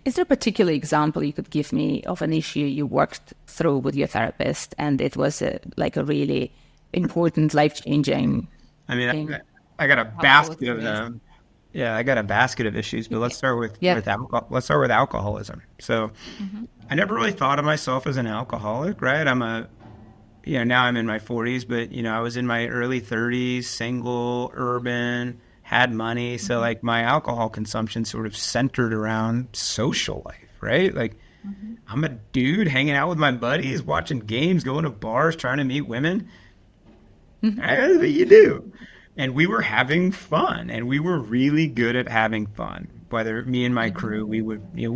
Is there a particular example you could give me of an issue you worked through with your therapist and it was like a really important, life-changing I mean, thing? I got a How to go basket of through it? them. Yeah, I got a basket of issues, but let's start Yeah. with alcohol. Let's start with alcoholism. So, Hmm. I never really thought of myself as an alcoholic, right? Now I'm in my 40s, but I was in my early 30s, single, urban, had money. So Hmm. like my alcohol consumption sort of centered around social life, right? Like Hmm. I'm a dude hanging out with my buddies, watching games, going to bars, trying to meet women. That's what you do. And we were having fun, and we were really good at having fun. Whether me and my Hmm. crew, we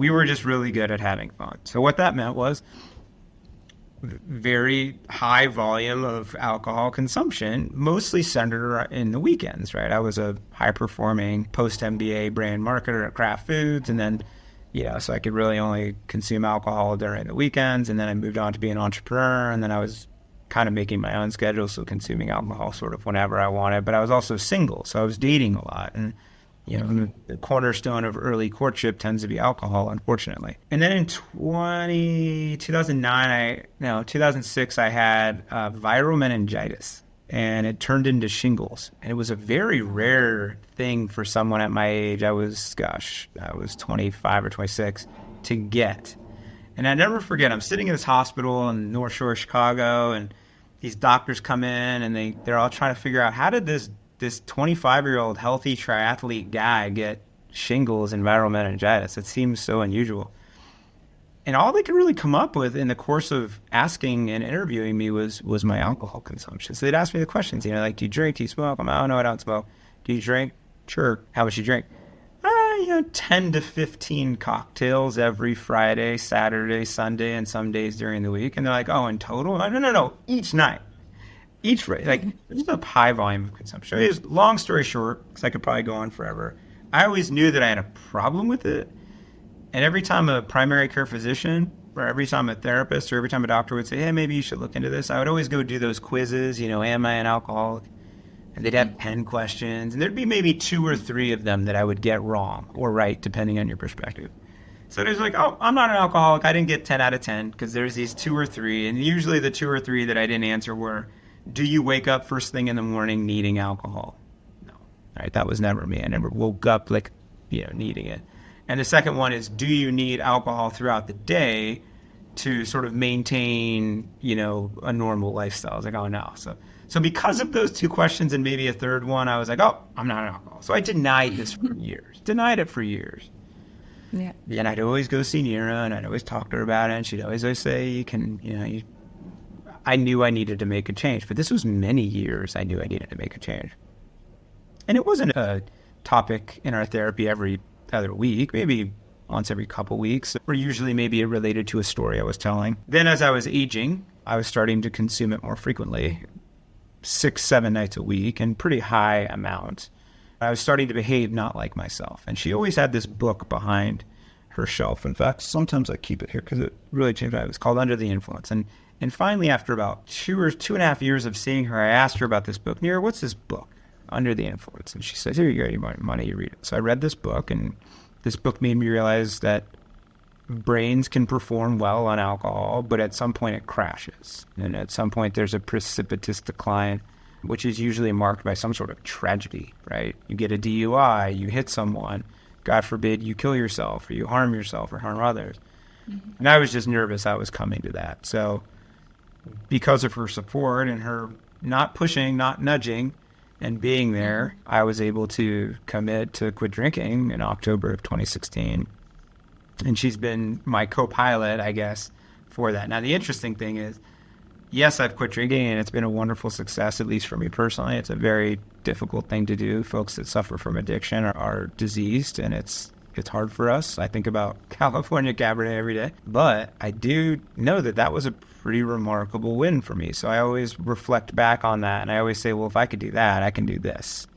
were just really good at having fun. So what that meant was very high volume of alcohol consumption, mostly centered in the weekends, right? I was a high performing post MBA brand marketer at Kraft Foods. And then, so I could really only consume alcohol during the weekends. And then I moved on to be an entrepreneur. And then I was kind of making my own schedule, so consuming alcohol sort of whenever I wanted. But I was also single, so I was dating a lot. And the cornerstone of early courtship tends to be alcohol, unfortunately. And then in 2006, I had viral meningitis, and it turned into shingles. And it was a very rare thing for someone at my age. I was 25 or 26 to get. And I never forget, I'm sitting in this hospital in North Shore, Chicago, and these doctors come in and they're all trying to figure out how did this 25-year-old healthy triathlete guy get shingles and viral meningitis. It seems so unusual. And all they could really come up with in the course of asking and interviewing me was my alcohol consumption. So they'd ask me the questions, like, do you drink? Do you smoke? I'm like, oh, no, I don't smoke. Do you drink? Sure. How much you drink? 10 to 15 cocktails every Friday, Saturday, Sunday, and some days during the week. And they're like, oh, in total? I'm like, no, each night. Each rate, like just a high volume of consumption. Long story short, because I could probably go on forever, I always knew that I had a problem with it. And every time a primary care physician, or every time a therapist, or every time a doctor would say, hey, maybe you should look into this, I would always go do those quizzes, am I an alcoholic? And they'd have 10 questions, and there'd be maybe 2 or 3 of them that I would get wrong or right, depending on your perspective. So there's like, oh, I'm not an alcoholic. I didn't get 10 out of 10 because there's these 2 or 3. And usually the 2 or 3 that I didn't answer were, do you wake up first thing in the morning needing alcohol? No. All right, that was never me. I never woke up needing it. And the second one is, do you need alcohol throughout the day to sort of maintain, a normal lifestyle? I was like, oh no. So because of those 2 questions and maybe a third one, I was like, oh, I'm not an alcoholic. So I denied this for years. Denied it for years. Yeah. And I'd always go see Nira, and I'd always talk to her about it, and she'd always say, I knew I needed to make a change, but this was many years I knew I needed to make a change. And it wasn't a topic in our therapy every other week, maybe once every couple weeks, or usually maybe related to a story I was telling. Then as I was aging, I was starting to consume it more frequently, 6, 7 nights a week, and pretty high amounts. I was starting to behave not like myself. And she always had this book behind her shelf. In fact, sometimes I keep it here because it really changed my life. It was called Under the Influence. And finally, after about 2.5 years of seeing her, I asked her about this book. Nira, what's this book, Under the Influence? And she says, here you go, you want money, you read it. So I read this book, and this book made me realize that brains can perform well on alcohol, but at some point it crashes. And at some point there's a precipitous decline, which is usually marked by some sort of tragedy, right? You get a DUI, you hit someone, God forbid you kill yourself or you harm yourself or harm others. Mm-hmm. And I was just nervous I was coming to that. So because of her support and her not pushing, not nudging, and being there, I was able to commit to quit drinking in October of 2016. And she's been my co-pilot, I guess, for that. Now, the interesting thing is, yes, I've quit drinking, and it's been a wonderful success, at least for me personally. It's a very difficult thing to do. Folks that suffer from addiction are diseased, and it's hard for us. I think about California Cabernet every day. But I do know that was a pretty remarkable win for me. So I always reflect back on that, and I always say, well, if I could do that, I can do this.